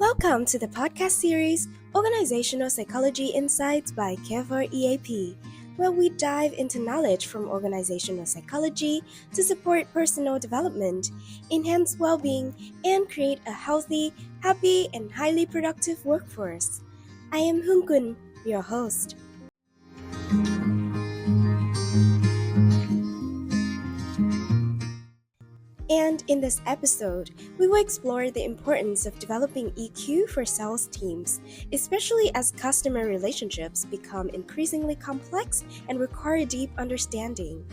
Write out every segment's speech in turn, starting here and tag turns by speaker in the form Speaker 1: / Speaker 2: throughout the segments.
Speaker 1: Welcome to the podcast series Organizational Psychology Insights by CareFor EAP, where we dive into knowledge from organizational psychology to support personal development, enhance well-being, and create a healthy, happy, and highly productive workforce. I am Hung Kun, your host. And in this episode, we will explore the importance of developing EQ for sales teams, especially as customer relationships become increasingly complex and require deep understanding.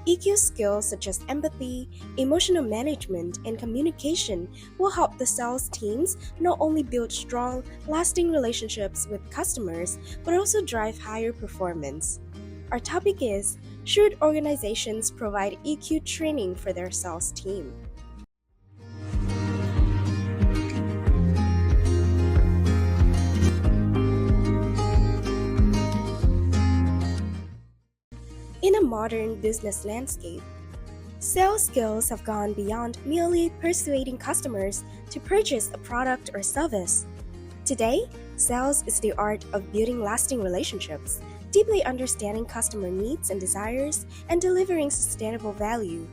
Speaker 1: EQ skills such as empathy, emotional management, and communication will help the sales teams not only build strong, lasting relationships with customers, but also drive higher performance. Our topic is, should organizations provide EQ training for their sales team? In a modern business landscape, sales skills have gone beyond merely persuading customers to purchase a product or service. Today, sales is the art of building lasting relationships, deeply understanding customer needs and desires, and delivering sustainable value.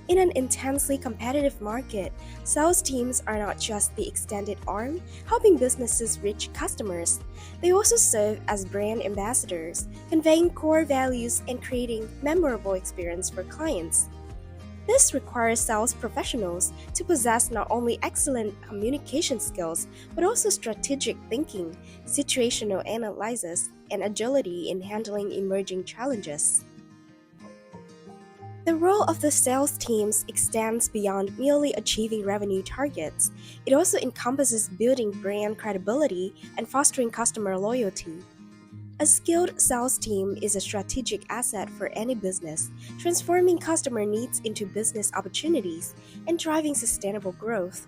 Speaker 1: In an intensely competitive market, sales teams are not just the extended arm helping businesses reach customers. They also serve as brand ambassadors, conveying core values and creating memorable experience for clients. This requires sales professionals to possess not only excellent communication skills, but also strategic thinking, situational analysis, and agility in handling emerging challenges. The role of the sales teams extends beyond merely achieving revenue targets. It also encompasses building brand credibility and fostering customer loyalty. A skilled sales team is a strategic asset for any business, transforming customer needs into business opportunities and driving sustainable growth.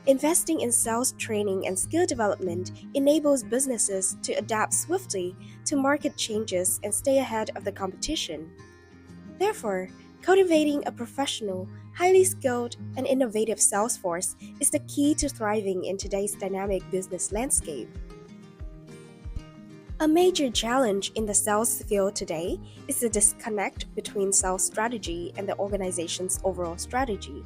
Speaker 1: Investing in sales training and skill development enables businesses to adapt swiftly to market changes and stay ahead of the competition. Therefore, cultivating a professional, highly skilled, and innovative sales force is the key to thriving in today's dynamic business landscape. A major challenge in the sales field today is the disconnect between sales strategy and the organization's overall strategy.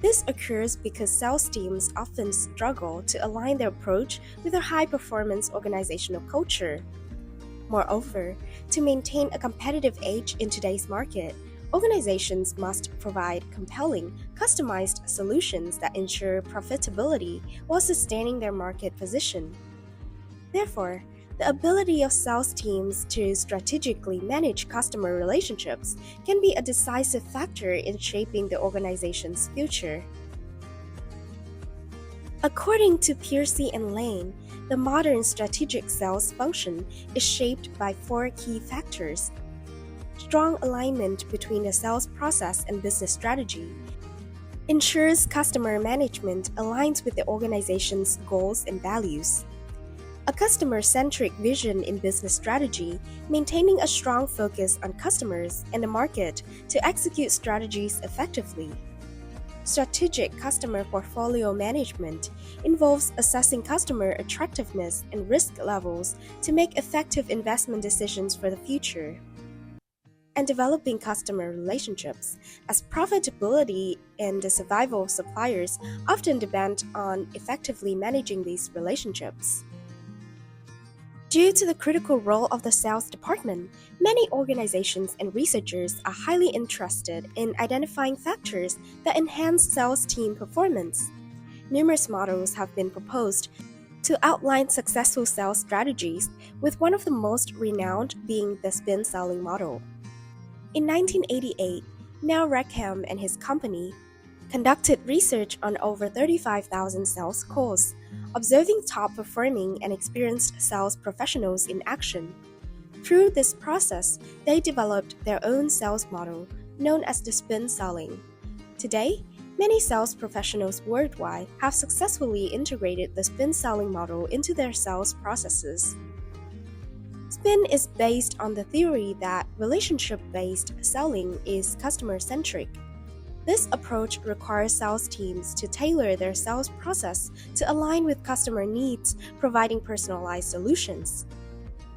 Speaker 1: This occurs because sales teams often struggle to align their approach with a high-performance organizational culture. Moreover, to maintain a competitive edge in today's market, organizations must provide compelling, customized solutions that ensure profitability while sustaining their market position. Therefore, the ability of sales teams to strategically manage customer relationships can be a decisive factor in shaping the organization's future. According to Piercy and Lane, the modern strategic sales function is shaped by four key factors: strong alignment between the sales process and business strategy, ensures customer management aligns with the organization's goals and values, a customer-centric vision in business strategy, maintaining a strong focus on customers and the market to execute strategies effectively. Strategic customer portfolio management involves assessing customer attractiveness and risk levels to make effective investment decisions for the future. And developing customer relationships, as profitability and the survival of suppliers often depend on effectively managing these relationships. Due to the critical role of the sales department, many organizations and researchers are highly interested in identifying factors that enhance sales team performance. Numerous models have been proposed to outline successful sales strategies, with one of the most renowned being the spin selling model. In 1988, Neil Rackham and his company conducted research on over 35,000 sales calls, observing top-performing and experienced sales professionals in action. Through this process, they developed their own sales model, known as the spin selling. Today, many sales professionals worldwide have successfully integrated the spin selling model into their sales processes. Spin is based on the theory that relationship-based selling is customer-centric. This approach requires sales teams to tailor their sales process to align with customer needs, providing personalized solutions.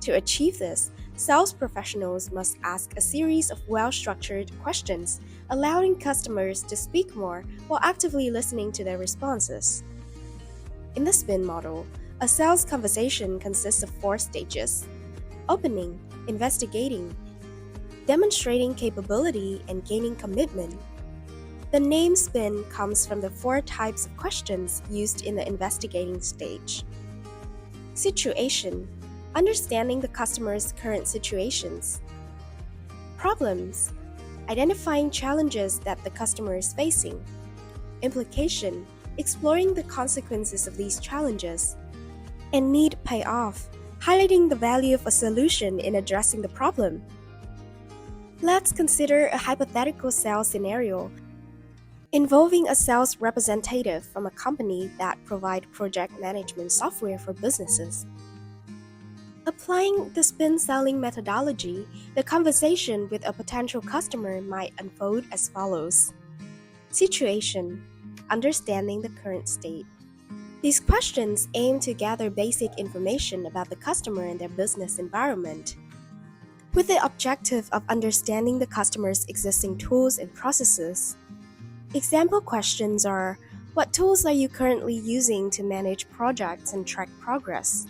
Speaker 1: To achieve this, sales professionals must ask a series of well-structured questions, allowing customers to speak more while actively listening to their responses. In the SPIN model, a sales conversation consists of 4 stages: opening, investigating, demonstrating capability, and gaining commitment. The name SPIN comes from the 4 types of questions used in the investigating stage. Situation: understanding the customer's current situations. Problems: identifying challenges that the customer is facing. Implication: exploring the consequences of these challenges. And need payoff: highlighting the value of a solution in addressing the problem. Let's consider a hypothetical sales scenario involving a sales representative from a company that provides project management software for businesses. Applying the SPIN selling methodology, the conversation with a potential customer might unfold as follows. Situation: understanding the current state. These questions aim to gather basic information about the customer and their business environment, with the objective of understanding the customer's existing tools and processes. Example questions are: what tools are you currently using to manage projects and track progress?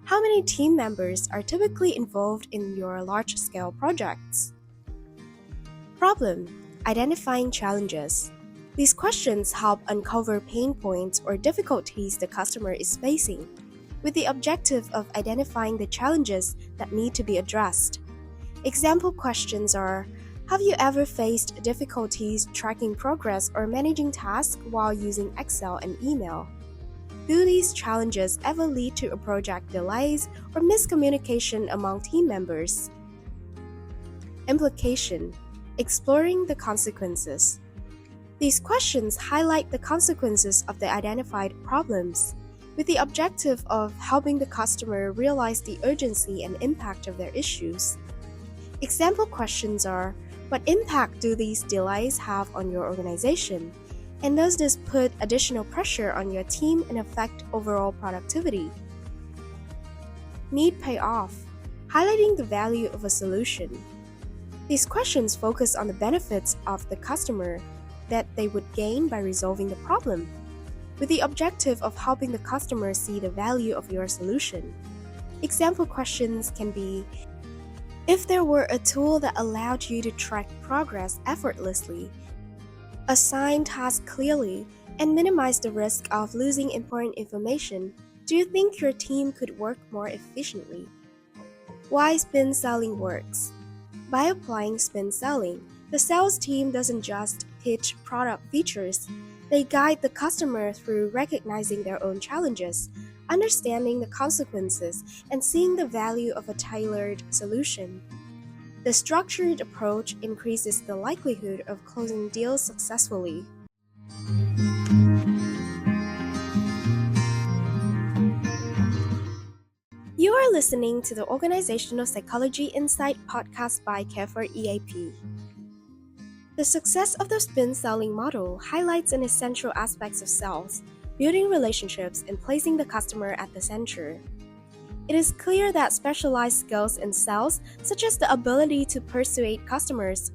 Speaker 1: How many team members are typically involved in your large-scale projects? Problem: identifying challenges. These questions help uncover pain points or difficulties the customer is facing, with the objective of identifying the challenges that need to be addressed. Example questions are: have you ever faced difficulties tracking progress or managing tasks while using Excel and email? Do these challenges ever lead to project delays or miscommunication among team members? Implication: exploring the consequences. These questions highlight the consequences of the identified problems, with the objective of helping the customer realize the urgency and impact of their issues. Example questions are: what impact do these delays have on your organization? And does this put additional pressure on your team and affect overall productivity? Need payoff: highlighting the value of a solution. These questions focus on the benefits of the customer that they would gain by resolving the problem, with the objective of helping the customer see the value of your solution. Example questions can be: if there were a tool that allowed you to track progress effortlessly, assign tasks clearly, and minimize the risk of losing important information, do you think your team could work more efficiently? Why SPIN selling works? By applying SPIN selling, the sales team doesn't just pitch product features, they guide the customer through recognizing their own challenges, understanding the consequences, and seeing the value of a tailored solution. The structured approach increases the likelihood of closing deals successfully. You are listening to the Organizational Psychology Insight podcast by CareFor EAP. The success of the SPIN selling model highlights an essential aspects of sales: building relationships and placing the customer at the center. It is clear that specialized skills in sales, such as the ability to persuade customers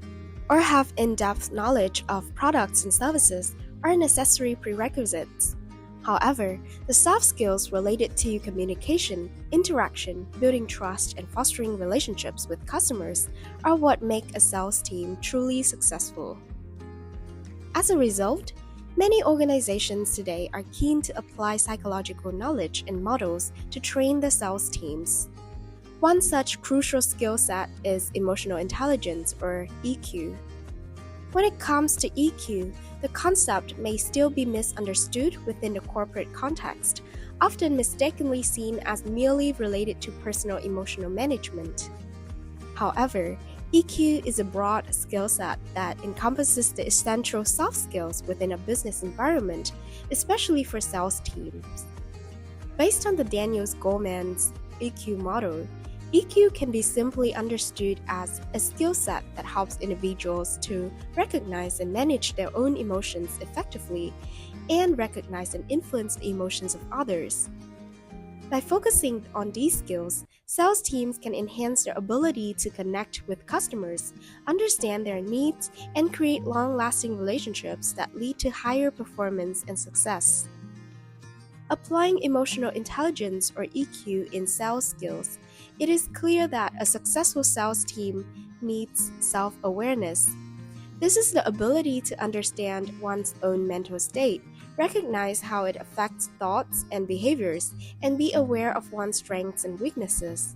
Speaker 1: or have in-depth knowledge of products and services, are necessary prerequisites. However, the soft skills related to communication, interaction, building trust, and fostering relationships with customers are what make a sales team truly successful. As a result, many organizations today are keen to apply psychological knowledge and models to train the sales teams. One such crucial skill set is emotional intelligence, or EQ. When it comes to EQ, the concept may still be misunderstood within the corporate context, often mistakenly seen as merely related to personal emotional management. However, EQ is a broad skill set that encompasses the essential soft skills within a business environment, especially for sales teams. Based on the Daniels-Goleman's EQ model, EQ can be simply understood as a skill set that helps individuals to recognize and manage their own emotions effectively and recognize and influence the emotions of others. By focusing on these skills, sales teams can enhance their ability to connect with customers, understand their needs, and create long lasting relationships that lead to higher performance and success. Applying emotional intelligence or EQ in sales skills, it is clear that a successful sales team needs self awareness. This is the ability to understand one's own mental state, recognize how it affects thoughts and behaviors, and be aware of one's strengths and weaknesses.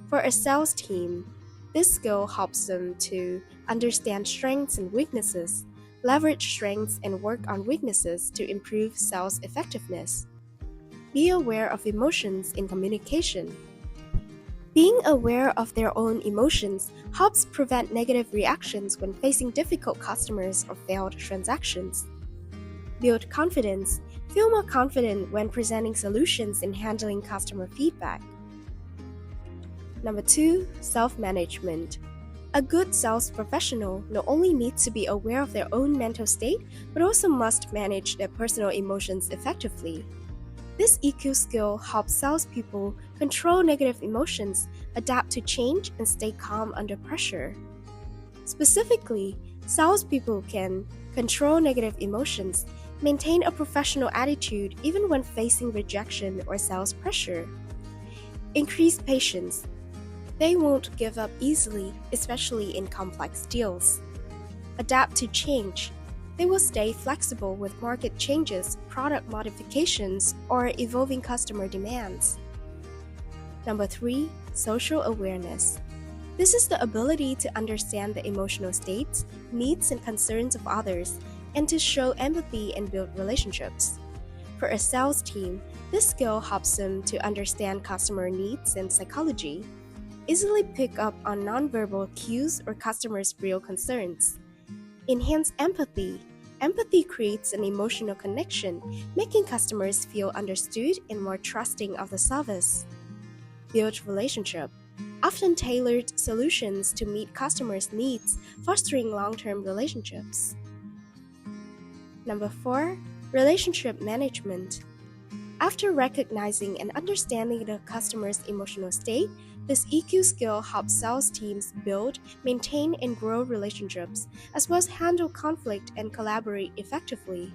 Speaker 1: For a sales team, this skill helps them to understand strengths and weaknesses, leverage strengths and work on weaknesses to improve sales effectiveness. Be aware of emotions in communication. Being aware of their own emotions helps prevent negative reactions when facing difficult customers or failed transactions. Build confidence. Feel more confident when presenting solutions and handling customer feedback. Number 2, self-management. A good sales professional not only needs to be aware of their own mental state, but also must manage their personal emotions effectively. This EQ skill helps salespeople control negative emotions, adapt to change, and stay calm under pressure. Specifically, salespeople can control negative emotions, maintain a professional attitude even when facing rejection or sales pressure. Increase patience. They won't give up easily, especially in complex deals. Adapt to change. They will stay flexible with market changes, product modifications, or evolving customer demands. Number 3, social awareness. This is the ability to understand the emotional states, needs, and concerns of others, and to show empathy and build relationships. For a sales team, this skill helps them to understand customer needs and psychology, easily pick up on nonverbal cues or customers' real concerns. Enhance empathy. Empathy creates an emotional connection, making customers feel understood and more trusting of the service. Build relationship. Often tailored solutions to meet customers' needs, fostering long-term relationships. Number 4, relationship management. After recognizing and understanding the customer's emotional state, this EQ skill helps sales teams build, maintain, and grow relationships, as well as handle conflict and collaborate effectively.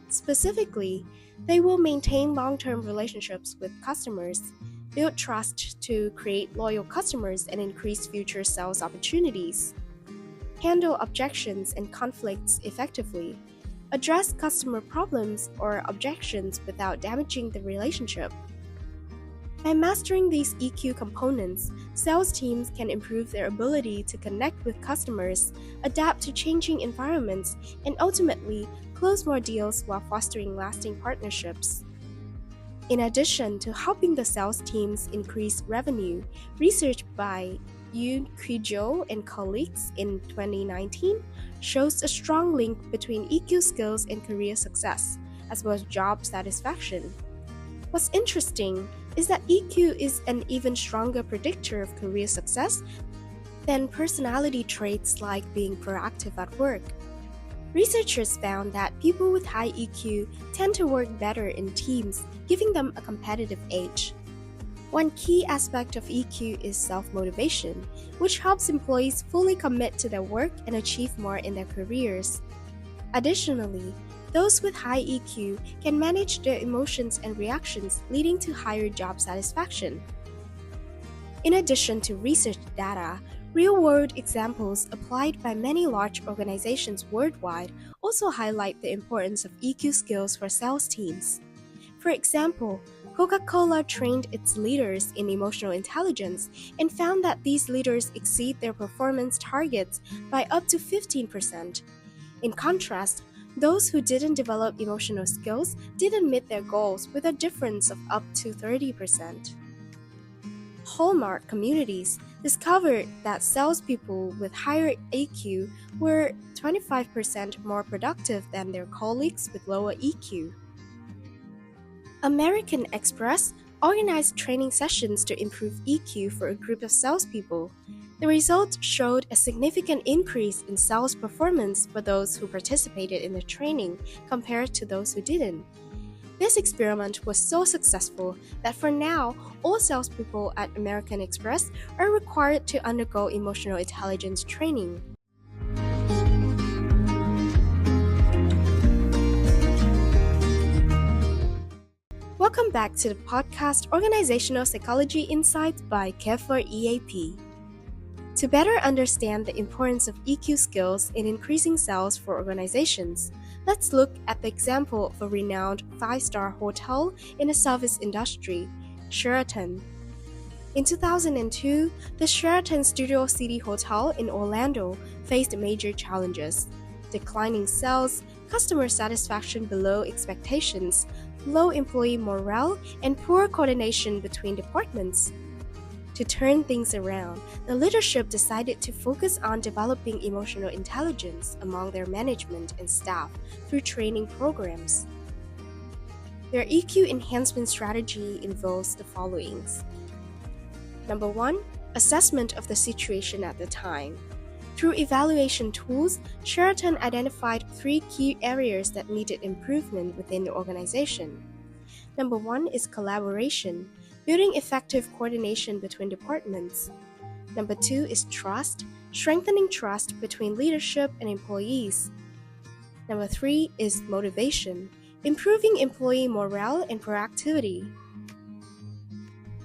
Speaker 1: Specifically, they will maintain long-term relationships with customers, build trust to create loyal customers and increase future sales opportunities, handle objections and conflicts effectively, address customer problems or objections without damaging the relationship. By mastering these EQ components, sales teams can improve their ability to connect with customers, adapt to changing environments, and ultimately close more deals while fostering lasting partnerships. In addition to helping the sales teams increase revenue, research by Yoon Kwi-jo and colleagues in 2019 shows a strong link between EQ skills and career success, as well as job satisfaction. What's interesting is that EQ is an even stronger predictor of career success than personality traits like being proactive at work. Researchers found that people with high EQ tend to work better in teams, giving them a competitive edge. One key aspect of EQ is self-motivation, which helps employees fully commit to their work and achieve more in their careers. Additionally, those with high EQ can manage their emotions and reactions, leading to higher job satisfaction. In addition to research data, real-world examples applied by many large organizations worldwide also highlight the importance of EQ skills for sales teams. For example, Coca-Cola trained its leaders in emotional intelligence and found that these leaders exceed their performance targets by up to 15%. In contrast, those who didn't develop emotional skills didn't meet their goals with a difference of up to 30%. Hallmark communities discovered that salespeople with higher EQ were 25% more productive than their colleagues with lower EQ. American Express organized training sessions to improve EQ for a group of salespeople. The results showed a significant increase in sales performance for those who participated in the training compared to those who didn't. This experiment was so successful that for now, all salespeople at American Express are required to undergo emotional intelligence training. Welcome back to the podcast Organizational Psychology Insights by CareFor EAP. To better understand the importance of EQ skills in increasing sales for organizations, let's look at the example of a renowned 5-star hotel in the service industry, Sheraton. In 2002, the Sheraton Studio City Hotel in Orlando faced major challenges: declining sales, customer satisfaction below expectations, low employee morale, and poor coordination between departments. To turn things around, the leadership decided to focus on developing emotional intelligence among their management and staff through training programs. Their EQ enhancement strategy involves the following. Number 1, assessment of the situation at the time. Through evaluation tools, Sheraton identified 3 key areas that needed improvement within the organization. Number 1 is collaboration, building effective coordination between departments. Number 2 is trust, strengthening trust between leadership and employees. Number 3 is motivation, improving employee morale and proactivity.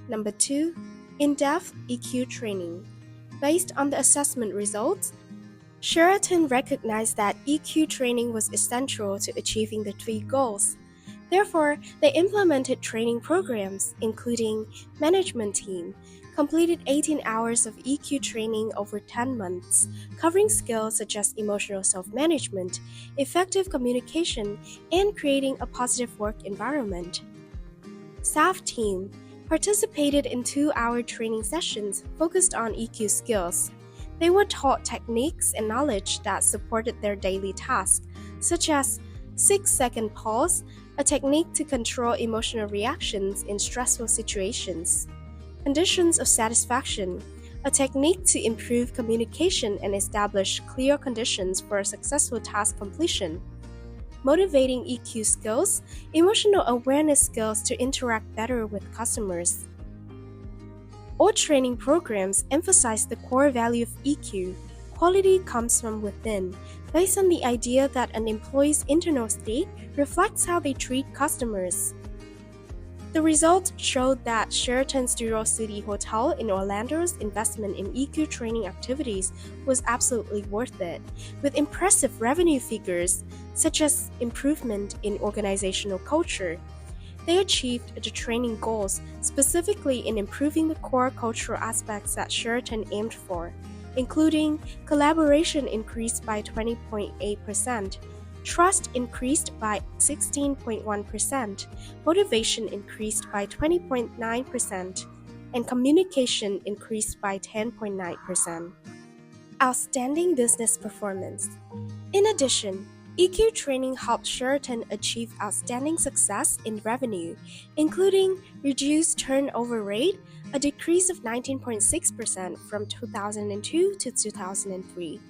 Speaker 1: Number 2, in-depth EQ training. Based on the assessment results, Sheraton recognized that EQ training was essential to achieving the 3 goals. Therefore, they implemented training programs, including management team, completed 18 hours of EQ training over 10 months, covering skills such as emotional self-management, effective communication, and creating a positive work environment. Staff team participated in 2-hour training sessions focused on EQ skills. They were taught techniques and knowledge that supported their daily tasks, such as 6-second pause, a technique to control emotional reactions in stressful situations; conditions of satisfaction, a technique to improve communication and establish clear conditions for successful task completion; motivating EQ skills, emotional awareness skills to interact better with customers. All training programs emphasize the core value of EQ. Quality comes from within, based on the idea that an employee's internal state reflects how they treat customers. The results showed that Sheraton Studio City Hotel in Orlando's investment in EQ training activities was absolutely worth it, with impressive revenue figures, such as improvement in organizational culture. They achieved the training goals, specifically in improving the core cultural aspects that Sheraton aimed for, including collaboration increased by 20.8%, trust increased by 16.1%, motivation increased by 20.9%, and communication increased by 10.9%. Outstanding business performance. In addition, EQ training helped Sheraton achieve outstanding success in revenue, including reduced turnover rate, a decrease of 19.6% from 2002 to 2003.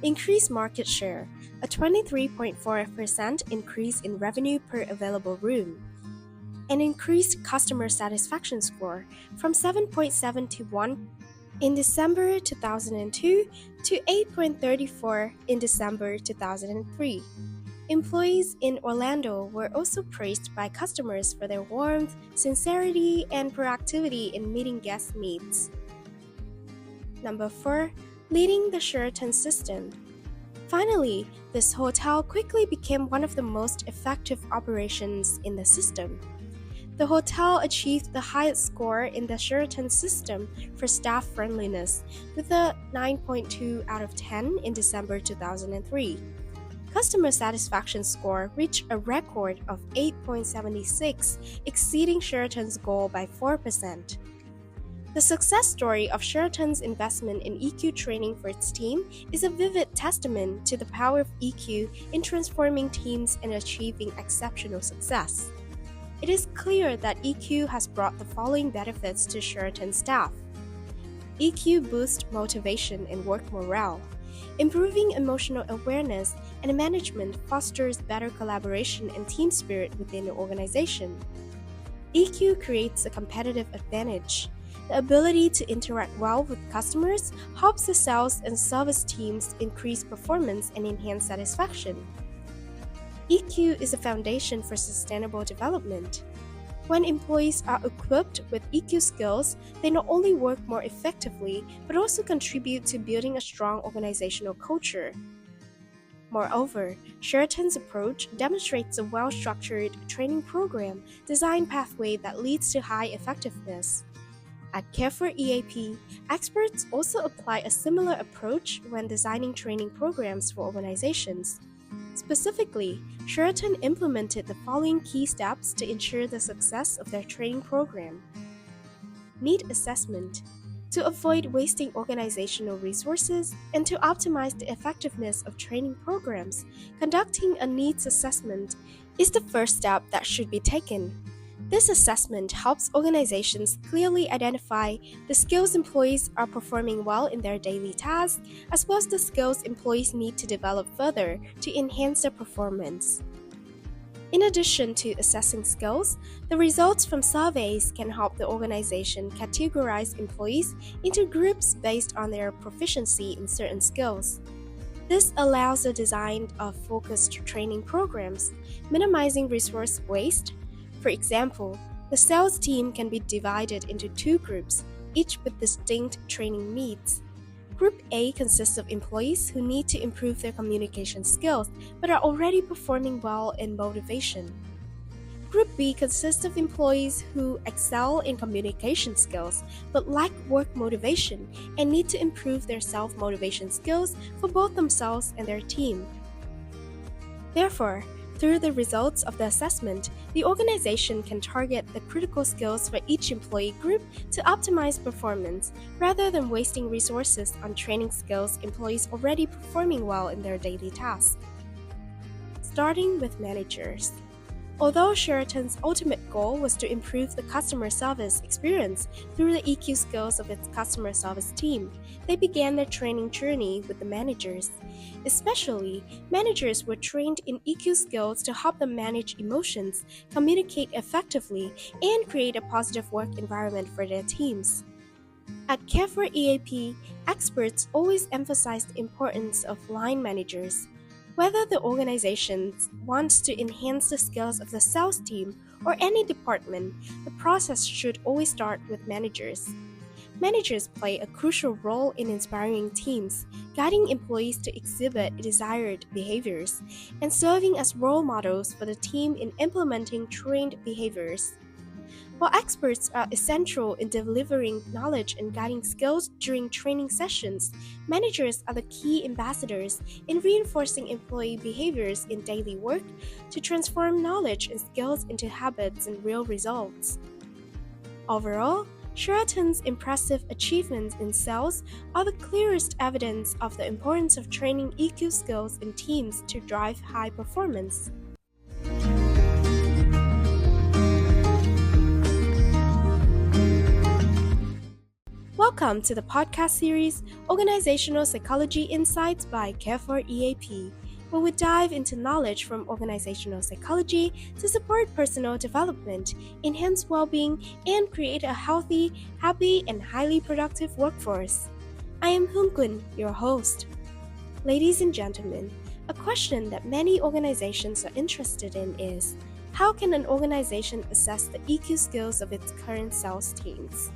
Speaker 1: Increased market share, a 23.4% increase in revenue per available room. An increased customer satisfaction score from 7.71 in December 2002 to 8.34 in December 2003. Employees in Orlando were also praised by customers for their warmth, sincerity, and proactivity in meeting guest needs. Number 4, leading the Sheraton system. Finally, this hotel quickly became one of the most effective operations in the system. The hotel achieved the highest score in the Sheraton system for staff friendliness, with a 9.2 out of 10 in December 2003. Customer satisfaction score reached a record of 8.76, exceeding Sheraton's goal by 4%. The success story of Sheraton's investment in EQ training for its team is a vivid testament to the power of EQ in transforming teams and achieving exceptional success. It is clear that EQ has brought the following benefits to Sheraton staff. EQ boosts motivation and work morale. Improving emotional awareness and management fosters better collaboration and team spirit within the organization. EQ creates a competitive advantage. The ability to interact well with customers helps the sales and service teams increase performance and enhance satisfaction. EQ is a foundation for sustainable development. When employees are equipped with EQ skills, they not only work more effectively but also contribute to building a strong organizational culture. Moreover, Sheraton's approach demonstrates a well-structured training program design pathway that leads to high effectiveness. At CareFor EAP, experts also apply a similar approach when designing training programs for organizations. Specifically, Sheraton implemented the following key steps to ensure the success of their training program. Need assessment. To avoid wasting organizational resources and to optimize the effectiveness of training programs, conducting a needs assessment is the first step that should be taken. This assessment helps organizations clearly identify the skills employees are performing well in their daily tasks, as well as the skills employees need to develop further to enhance their performance. In addition to assessing skills, the results from surveys can help the organization categorize employees into groups based on their proficiency in certain skills. This allows the design of focused training programs, minimizing resource waste. For example, the sales team can be divided into two groups, each with distinct training needs. Group A consists of employees who need to improve their communication skills but are already performing well in motivation. Group B consists of employees who excel in communication skills but lack work motivation and need to improve their self-motivation skills for both themselves and their team. Therefore, through the results of the assessment, the organization can target the critical skills for each employee group to optimize performance, rather than wasting resources on training skills employees already performing well in their daily tasks. Starting with managers. Although Sheraton's ultimate goal was to improve the customer service experience through the EQ skills of its customer service team, they began their training journey with the managers. Especially, managers were trained in EQ skills to help them manage emotions, communicate effectively, and create a positive work environment for their teams. At CareFor EAP, experts always emphasize the importance of line managers. Whether the organization wants to enhance the skills of the sales team or any department, the process should always start with managers. Managers play a crucial role in inspiring teams, guiding employees to exhibit desired behaviors, and serving as role models for the team in implementing trained behaviors. While experts are essential in delivering knowledge and guiding skills during training sessions, managers are the key ambassadors in reinforcing employee behaviors in daily work to transform knowledge and skills into habits and real results. Overall, Sheraton's impressive achievements in sales are the clearest evidence of the importance of training EQ skills in teams to drive high performance. Welcome to the podcast series Organizational Psychology Insights by CareFor EAP, where we dive into knowledge from organizational psychology to support personal development, enhance well-being, and create a healthy, happy, and highly productive workforce. I am Hun-Kun, your host. Ladies and gentlemen, a question that many organizations are interested in is, how can an organization assess the EQ skills of its current sales teams?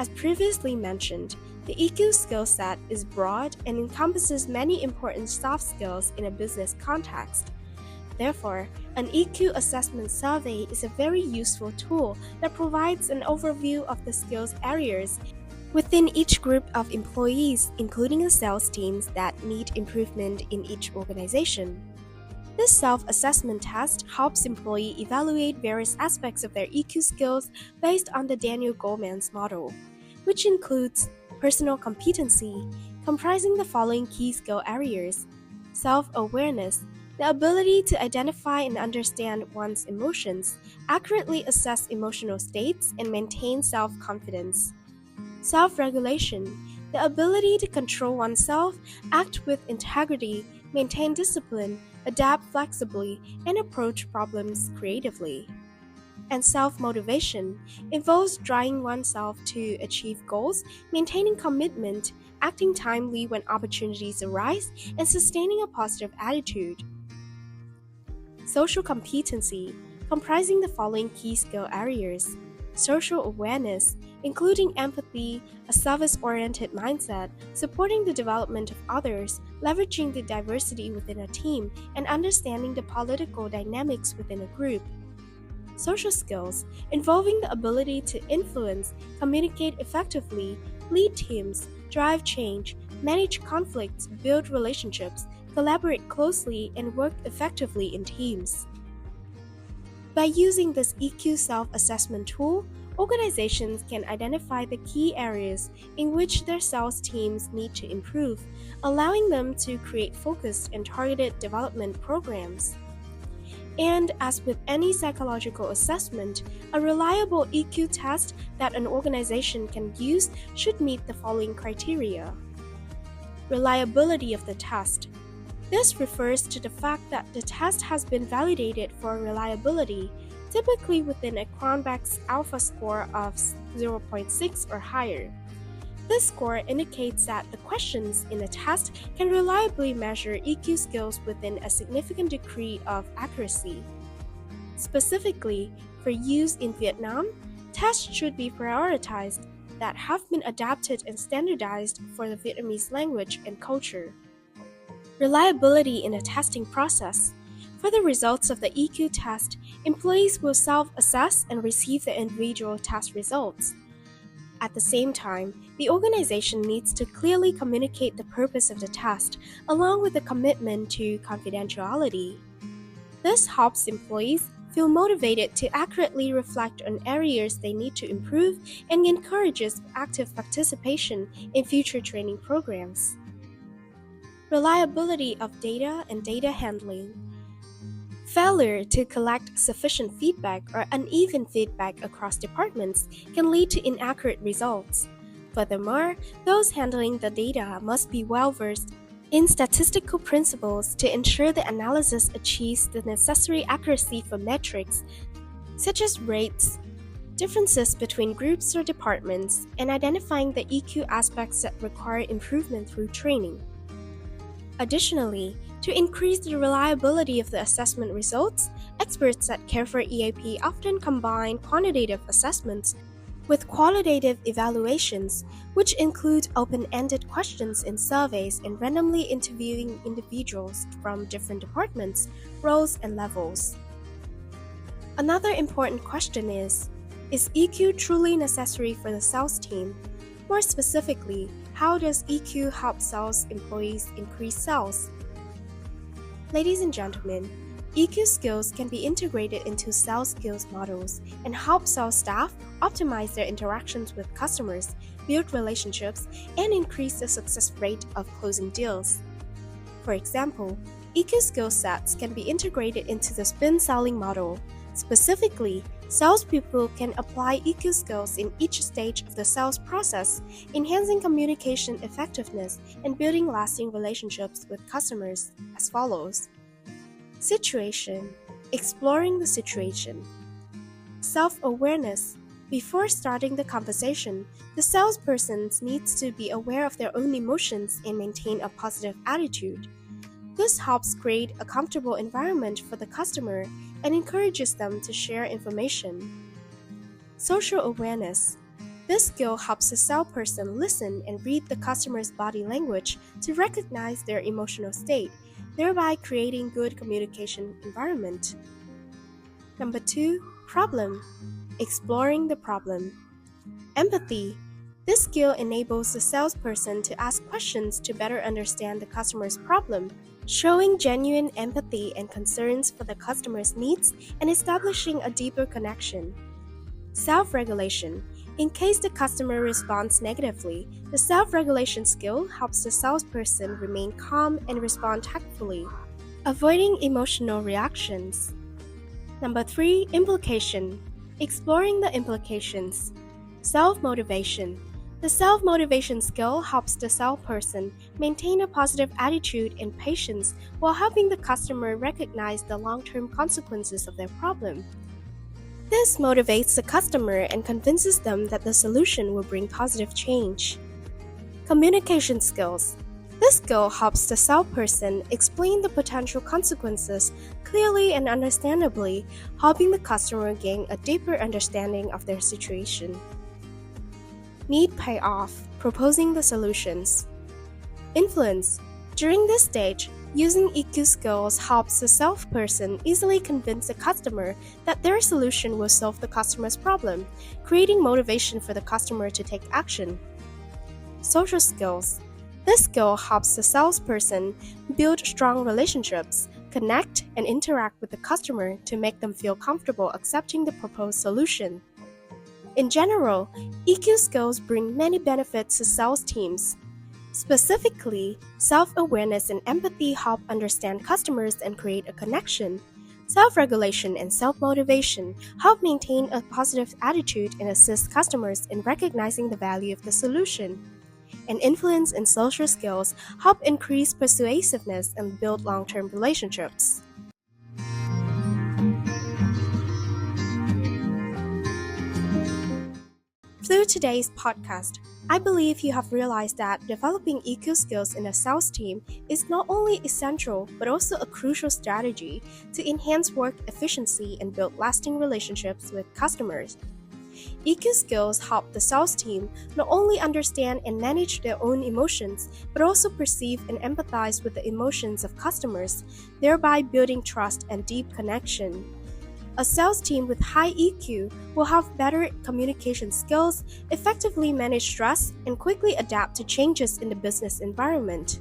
Speaker 1: As previously mentioned, the EQ skill set is broad and encompasses many important soft skills in a business context. Therefore, an EQ assessment survey is a very useful tool that provides an overview of the skills areas within each group of employees, including the sales teams that need improvement in each organization. This self-assessment test helps employees evaluate various aspects of their EQ skills based on the Daniel Goleman's model, which includes personal competency, comprising the following key skill areas: self-awareness, The ability to identify and understand one's emotions, accurately assess emotional states, and maintain self-confidence. Self-regulation, the ability to control oneself, act with integrity, maintain discipline, adapt flexibly, and approach problems creatively. And self-motivation involves driving oneself to achieve goals, maintaining commitment, acting timely when opportunities arise, and sustaining a positive attitude. Social competency, comprising the following key skill areas: social awareness, including empathy, a service-oriented mindset, supporting the development of others, leveraging the diversity within a team, and understanding the political dynamics within a group. Social skills, involving the ability to influence, communicate effectively, lead teams, drive change, manage conflicts, build relationships, collaborate closely, and work effectively in teams. By using this EQ self-assessment tool, organizations can identify the key areas in which their sales teams need to improve, allowing them to create focused and targeted development programs. And as with any psychological assessment, a reliable EQ test that an organization can use should meet the following criteria. Reliability of the test. This refers to the fact that the test has been validated for reliability, typically within a Cronbach's alpha score of 0.6 or higher. This score indicates that the questions in the test can reliably measure EQ skills within a significant degree of accuracy. Specifically, for use in Vietnam, tests should be prioritized that have been adapted and standardized for the Vietnamese language and culture. Reliability in the testing process. For the results of the EQ test, employees will self-assess and receive the individual test results. At the same time, the organization needs to clearly communicate the purpose of the test, along with a commitment to confidentiality. This helps employees feel motivated to accurately reflect on areas they need to improve and encourages active participation in future training programs. Reliability of data and data handling. Failure to collect sufficient feedback or uneven feedback across departments can lead to inaccurate results. Furthermore, those handling the data must be well-versed in statistical principles to ensure the analysis achieves the necessary accuracy for metrics, such as rates, differences between groups or departments, and identifying the EQ aspects that require improvement through training. Additionally, to increase the reliability of the assessment results, experts at CareFor EAP often combine quantitative assessments with qualitative evaluations, which include open-ended questions in surveys and randomly interviewing individuals from different departments, roles, and levels. Another important question is EQ truly necessary for the sales team? More specifically, how does EQ help sales employees increase sales? Ladies and gentlemen, EQ skills can be integrated into sales skills models and help sales staff optimize their interactions with customers, build relationships, and increase the success rate of closing deals. For example, EQ skill sets can be integrated into the spin selling model. Specifically, salespeople can apply EQ skills in each stage of the sales process, enhancing communication effectiveness and building lasting relationships with customers as follows. Situation. Exploring the situation. Self-awareness. Before starting the conversation, the salesperson needs to be aware of their own emotions and maintain a positive attitude. This helps create a comfortable environment for the customer and encourages them to share information. Social awareness. This skill helps the salesperson listen and read the customer's body language to recognize their emotional state, thereby creating good communication environment. Number 2, problem. Exploring the problem. Empathy. This skill enables the salesperson to ask questions to better understand the customer's problem, showing genuine empathy and concerns for the customer's needs and establishing a deeper connection. Self-regulation. In case the customer responds negatively, the self-regulation skill helps the salesperson remain calm and respond tactfully. Avoiding emotional reactions. Number 3, implication. Exploring the implications. Self-motivation. The self-motivation skill helps the salesperson maintain a positive attitude and patience while helping the customer recognize the long-term consequences of their problem. This motivates the customer and convinces them that the solution will bring positive change. Communication skills. This skill helps the salesperson explain the potential consequences clearly and understandably, helping the customer gain a deeper understanding of their situation. Need payoff, proposing the solutions. Influence. During this stage, using EQ skills helps the salesperson easily convince the customer that their solution will solve the customer's problem, creating motivation for the customer to take action. Social skills. This skill helps the salesperson build strong relationships, connect, and interact with the customer to make them feel comfortable accepting the proposed solution. In general, EQ skills bring many benefits to sales teams. Specifically, self-awareness and empathy help understand customers and create a connection. Self-regulation and self-motivation help maintain a positive attitude and assist customers in recognizing the value of the solution. And influence and social skills help increase persuasiveness and build long-term relationships. Through today's podcast, I believe you have realized that developing EQ skills in a sales team is not only essential but also a crucial strategy to enhance work efficiency and build lasting relationships with customers. EQ skills help the sales team not only understand and manage their own emotions, but also perceive and empathize with the emotions of customers, thereby building trust and deep connection. A sales team with high EQ will have better communication skills, effectively manage stress, and quickly adapt to changes in the business environment.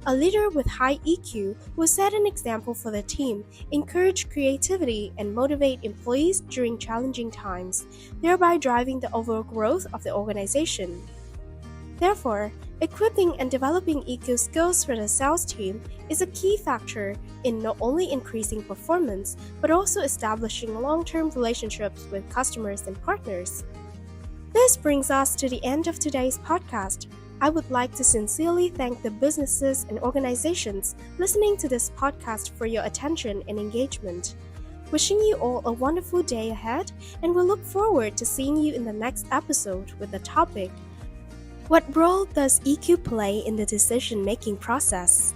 Speaker 1: A leader with high EQ will set an example for the team, encourage creativity, and motivate employees during challenging times, thereby driving the overall growth of the organization. Therefore, equipping and developing EQ skills for the sales team is a key factor in not only increasing performance, but also establishing long-term relationships with customers and partners. This brings us to the end of today's podcast. I would like to sincerely thank the businesses and organizations listening to this podcast for your attention and engagement. Wishing you all a wonderful day ahead, and we'll look forward to seeing you in the next episode with the topic, what role does EQ play in the decision-making process?